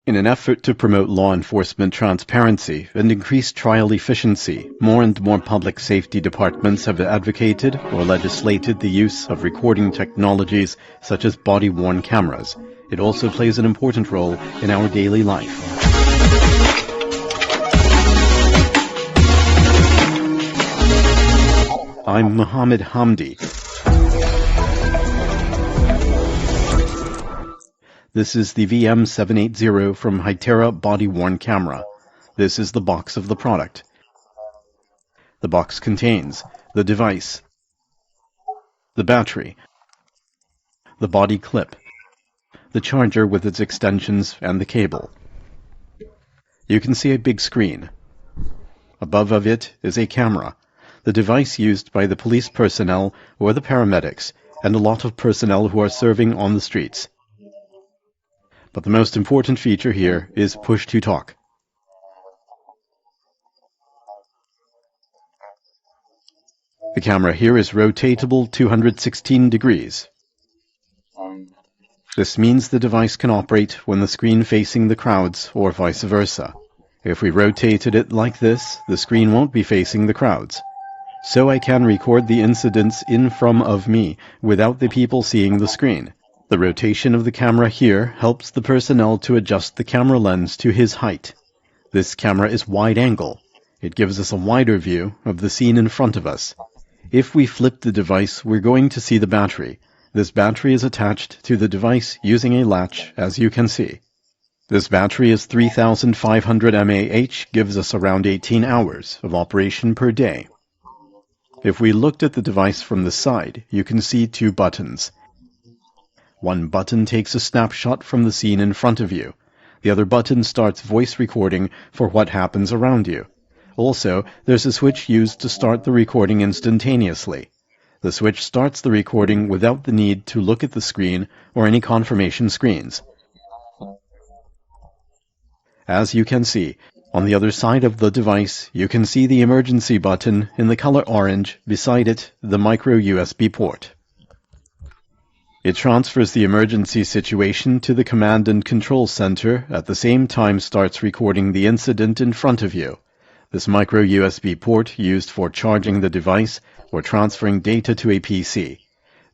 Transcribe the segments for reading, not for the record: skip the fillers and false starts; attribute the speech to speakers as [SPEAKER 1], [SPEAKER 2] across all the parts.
[SPEAKER 1] In an effort to promote law enforcement transparency and increase trial efficiency, more and more public safety departments have advocated or legislated the use of recording technologies such as body-worn cameras. It also plays an important role in our daily life. I'm Mohammed Hamdi. This is the VM780 from Hytera body-worn camera. This is the box of the product. The box contains the device, the battery, the body clip, the charger with its extensions and the cable. You can see a big screen. Above of it is a camera, the device used by the police personnel or the paramedics, and a lot of personnel who are serving on the streets. But the most important feature here is push-to-talk. The camera here is rotatable 216 degrees. This means the device can operate when the screen facing the crowds or vice versa. If we rotated it like this, the screen won't be facing the crowds. So I can record the incidents in from of me without the people seeing the screen. The rotation of the camera here helps the personnel to adjust the camera lens to his height. This camera is wide angle. It gives us a wider view of the scene in front of us. If we flip the device, we're going to see the battery. This battery is attached to the device using a latch, as you can see. This battery is 3,500 mAh, gives us around 18 hours of operation per day. If we looked at the device from the side, you can see two buttons. One button takes a snapshot from the scene in front of you. The other button starts voice recording for what happens around you. Also, there's a switch used to start the recording instantaneously. The switch starts the recording without the need to look at the screen or any confirmation screens. As you can see, on the other side of the device, you can see the emergency button in the color orange, beside it, the micro USB port. It transfers the emergency situation to the command and control center, at the same time starts recording the incident in front of you. This micro USB port used for charging the device or transferring data to a PC.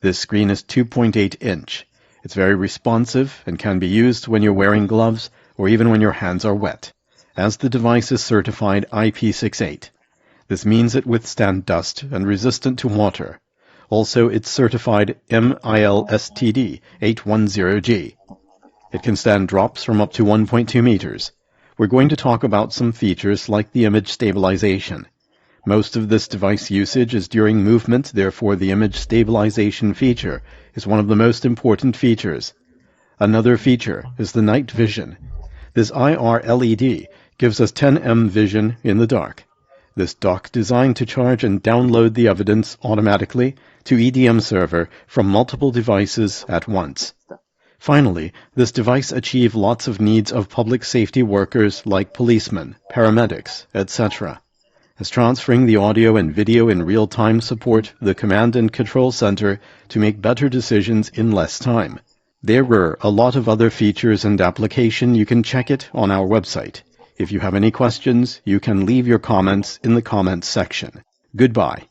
[SPEAKER 1] This screen is 2.8 inch. It's very responsive and can be used when you're wearing gloves or even when your hands are wet, as the device is certified IP68. This means it withstands dust and resistant to water. Also, it's certified MILSTD 810G. It can stand drops from up to 1.2 meters. We're going to talk about some features like the image stabilization. Most of this device usage is during movement, therefore the image stabilization feature is one of the most important features. Another feature is the night vision. This IR LED gives us 10M vision in the dark. This dock designed to charge and download the evidence automatically to EDM server from multiple devices at once. Finally, this device achieves lots of needs of public safety workers like policemen, paramedics, etc. As transferring the audio and video in real time support the command and control center to make better decisions in less time. There were a lot of other features and application. You can check it on our website. If you have any questions, you can leave your comments in the comments section. Goodbye.